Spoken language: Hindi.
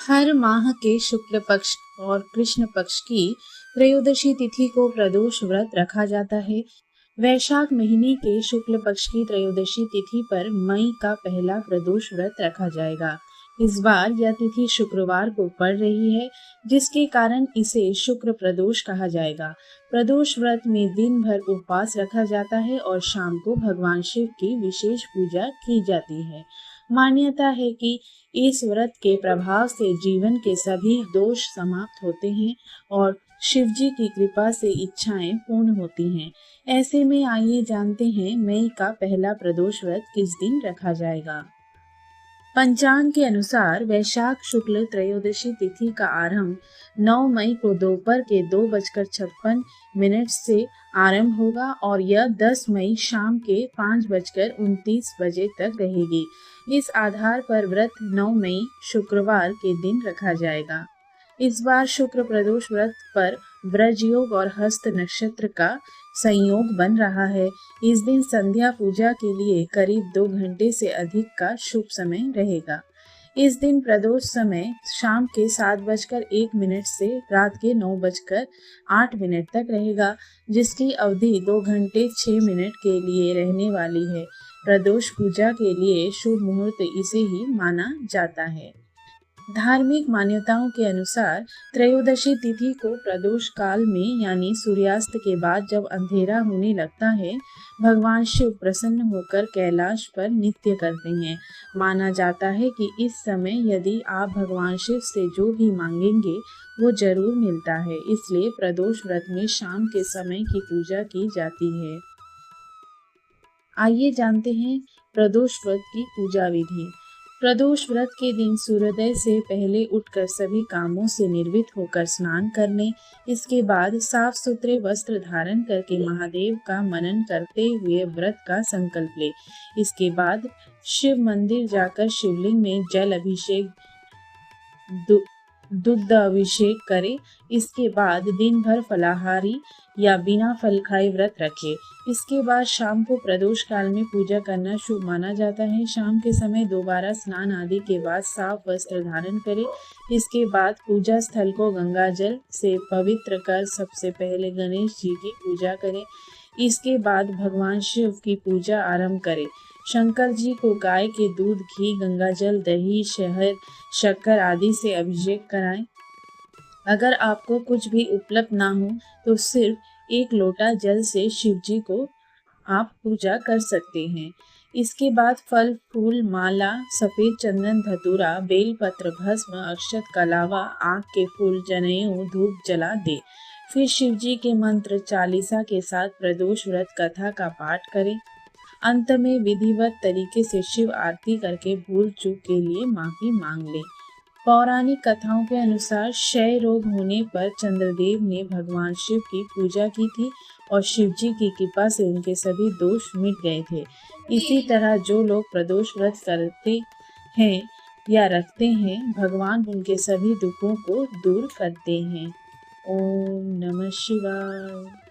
हर माह के शुक्ल पक्ष और कृष्ण पक्ष की त्रयोदशी तिथि को प्रदोष व्रत रखा जाता है। वैशाख महीने के शुक्ल पक्ष की त्रयोदशी तिथि पर मई का पहला प्रदोष व्रत रखा जाएगा। इस बार यह तिथि शुक्रवार को पड़ रही है, जिसके कारण इसे शुक्र प्रदोष कहा जाएगा। प्रदोष व्रत में दिन भर उपवास रखा जाता है और शाम को भगवान शिव की विशेष पूजा की जाती है। मान्यता है कि इस व्रत के प्रभाव से जीवन के सभी दोष समाप्त होते हैं और शिव जी की कृपा से इच्छाएं पूर्ण होती हैं। ऐसे में आइए जानते हैं मई का पहला प्रदोष व्रत किस दिन रखा जाएगा। पंचांग के अनुसार वैशाख शुक्ल त्रयोदशी तिथि का आरंभ 9 मई को दोपहर के 2:56 से आरंभ होगा और यह 10 मई शाम के 5:29 बजे तक रहेगी। इस आधार पर व्रत 9 मई शुक्रवार के दिन रखा जाएगा। इस बार शुक्र प्रदोष व्रत पर व्रज योग और हस्त नक्षत्र का संयोग बन रहा है। इस दिन संध्या पूजा के लिए करीब 2 घंटे से अधिक का शुभ समय रहेगा। इस दिन प्रदोष समय शाम के 7:01 से रात के 9:08 तक रहेगा, जिसकी अवधि 2 घंटे 6 मिनट के लिए रहने वाली है। प्रदोष पूजा के लिए शुभ मुहूर्त इसे ही माना जाता है। धार्मिक मान्यताओं के अनुसार त्रयोदशी तिथि को प्रदोष काल में यानी सूर्यास्त के बाद जब अंधेरा होने लगता है, भगवान शिव प्रसन्न होकर कैलाश पर नृत्य करते हैं। माना जाता है कि इस समय यदि आप भगवान शिव से जो भी मांगेंगे वो जरूर मिलता है। इसलिए प्रदोष व्रत में शाम के समय की पूजा की जाती है। आइए जानते हैं प्रदोष व्रत की पूजा विधि। प्रदोष व्रत के दिन सूर्योदय से पहले उठकर सभी कामों से निवृत्त होकर स्नान करने, इसके बाद साफ सुथरे वस्त्र धारण करके महादेव का मनन करते हुए व्रत का संकल्प ले। इसके बाद शिव मंदिर जाकर शिवलिंग में जल अभिषेक, दुग्ध अभिषेक करे। इसके बाद दिन भर फलाहारी या बिना फल खाए व्रत रखे। इसके बाद शाम को प्रदोष काल में पूजा करना शुभ माना जाता है। शाम के समय दोबारा स्नान आदि के बाद साफ वस्त्र धारण करें। इसके बाद पूजा स्थल को गंगा जल से पवित्र कर सबसे पहले गणेश जी की पूजा करें। इसके बाद भगवान शिव की पूजा आरंभ करें। शंकर जी को गाय के दूध, घी, गंगा जल, दही, शहद, शक्कर आदि से अभिषेक कराएं। अगर आपको कुछ भी उपलब्ध ना हो तो सिर्फ 1 लोटा जल से शिव जी को आप पूजा कर सकते हैं। इसके बाद फल, फूल, माला, सफेद चंदन, धतूरा, बेलपत्र, भस्म, अक्षत, कलावा, आँख के फूल, जनेऊ, धूप जला दे। फिर शिव जी के मंत्र चालीसा के साथ प्रदोष व्रत कथा का पाठ करें। अंत में विधिवत तरीके से शिव आरती करके भूल चूक के लिए माफी मांग लें। पौराणिक कथाओं के अनुसार क्षय रोग होने पर चंद्रदेव ने भगवान शिव की पूजा की थी और शिव जी की कृपा से उनके सभी दोष मिट गए थे। इसी तरह जो लोग प्रदोष व्रत करते हैं या रखते हैं, भगवान उनके सभी दुखों को दूर करते हैं। ओम नमः शिवाय।